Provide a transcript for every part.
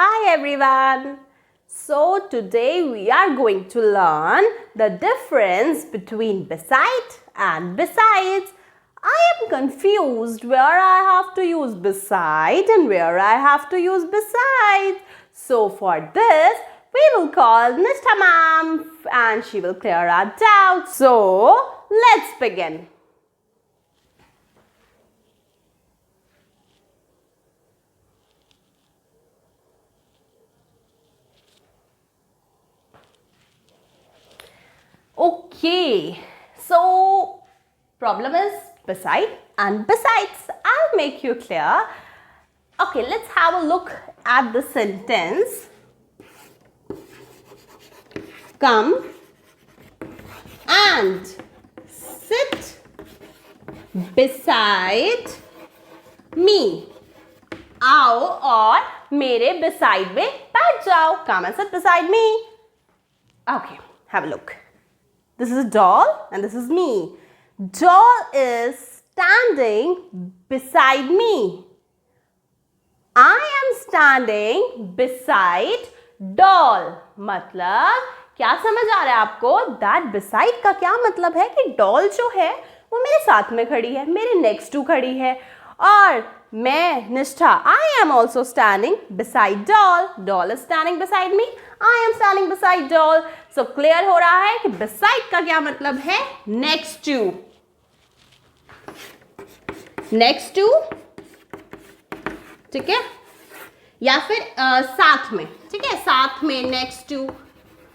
Hi everyone. So today we are going to learn the difference between beside and besides. I am confused where I have to use beside and where I have to use besides. So for this, we will call Nishtha ma'am and she will clear our doubts. So let's begin. Okay, so problem is beside and besides. I'll make you clear. Okay, let's have a look at the sentence. Come and sit beside me. आओ और मेरे beside में बैठ जाओ. Come and sit beside me. Okay, have a look. This is a doll and this is me. Doll is standing beside me. I am standing beside doll. मतलब क्या समझ आ रहा है आपको? That beside का क्या मतलब है कि doll जो है वो मेरे साथ में खड़ी है, मेरे next to खड़ी है. और मैं निष्ठा, I am also standing beside doll. Doll is standing beside me. I am standing beside doll. So clear हो रहा है कि beside का क्या मतलब है? Next to. Next to, ठीक है? या फिर साथ में, ठीक है? साथ में next to,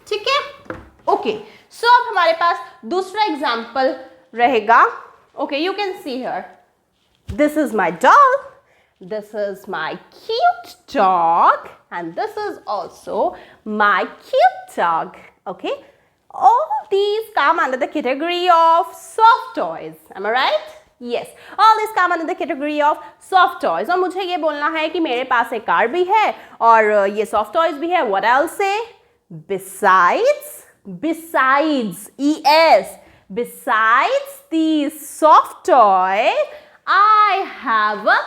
ठीक है? Okay. So अब हमारे पास दूसरा example रहेगा. Okay, you can see here. This is my doll. This is my cute dog. And this is also my cute dog. Okay? All these come under the category of soft toys. Am I right? Yes. All these come under the category of soft toys. और मुझे ये बोलना है कि मेरे पास एक car भी है और ये soft toys भी है. What else say? Besides. Besides. ES. Besides these soft toys, I have a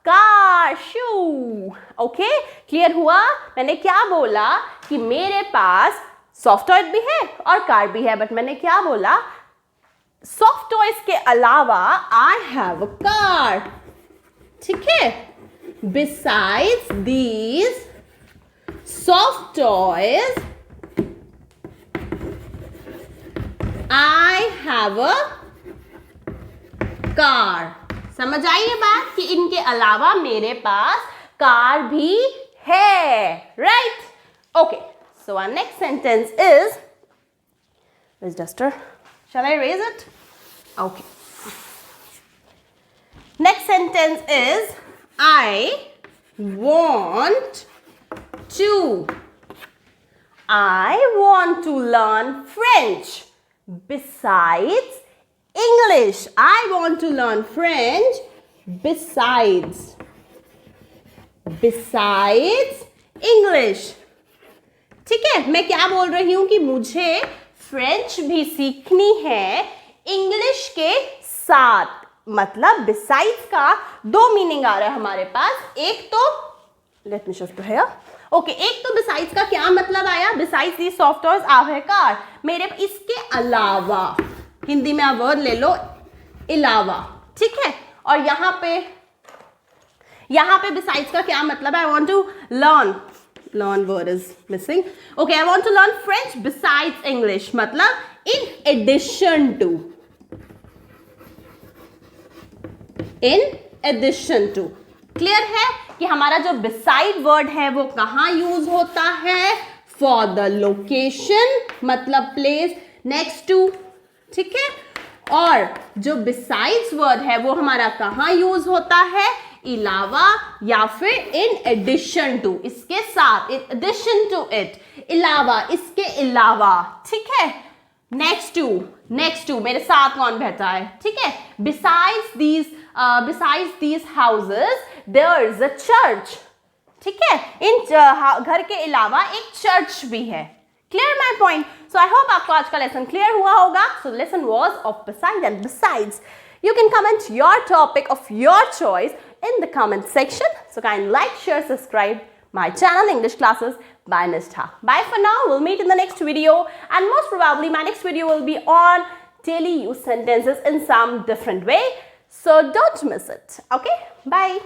car shoe. Okay, clear हुआ? मैंने क्या बोला कि मेरे पास सॉफ्ट टॉय भी है और कार भी है, बट मैंने क्या बोला? सॉफ्ट टॉयज के अलावा आई हैव अ कार. ठीक है? Besides these soft toys I have a car. समझ आई ये बात कि इनके अलावा मेरे पास कार भी है, right? Okay, so our next sentence is, where's duster? Shall I erase it? Okay. Next sentence is I want to learn French besides English. I want to learn French besides English. ठीक है? मैं क्या बोल रही हूं कि मुझे French भी सीखनी है इंग्लिश के साथ. मतलब besides का दो मीनिंग आ रहा है हमारे पास. एक तो let me shift to here. Okay, एक तो besides का क्या मतलब आया? Besides these soft toys I have a car. मेरे इसके अलावा, हिंदी में आप वर्ड ले लो अलावा. ठीक है? और यहाँ पे besides का क्या मतलब है? I want to learn word is missing. Okay, I want to learn French besides English. मतलब in addition to. क्लियर है कि हमारा जो beside वर्ड है वो कहाँ यूज होता है? For the location, मतलब place, next to. ठीक है? और जो besides वर्ड है वो हमारा कहाँ यूज होता है? अलावा या फिर in addition to, इसके साथ, in addition to it, अलावा, इसके अलावा. ठीक है? next to मेरे साथ कौन बैठा है? ठीक है? besides these houses there is a church. ठीक है? इन घर के अलावा एक चर्च भी है. Clear my point? So I hope आपको आज का लेसन क्लियर हुआ होगा. So lesson was of beside and besides. You can comment your topic of your choice in the comment section. So kindly like, share, subscribe my channel English Classes by Nishtha. Bye for now. We'll meet in the next video, and most probably my next video will be on daily use sentences in some different way. So don't miss it. Okay? Bye.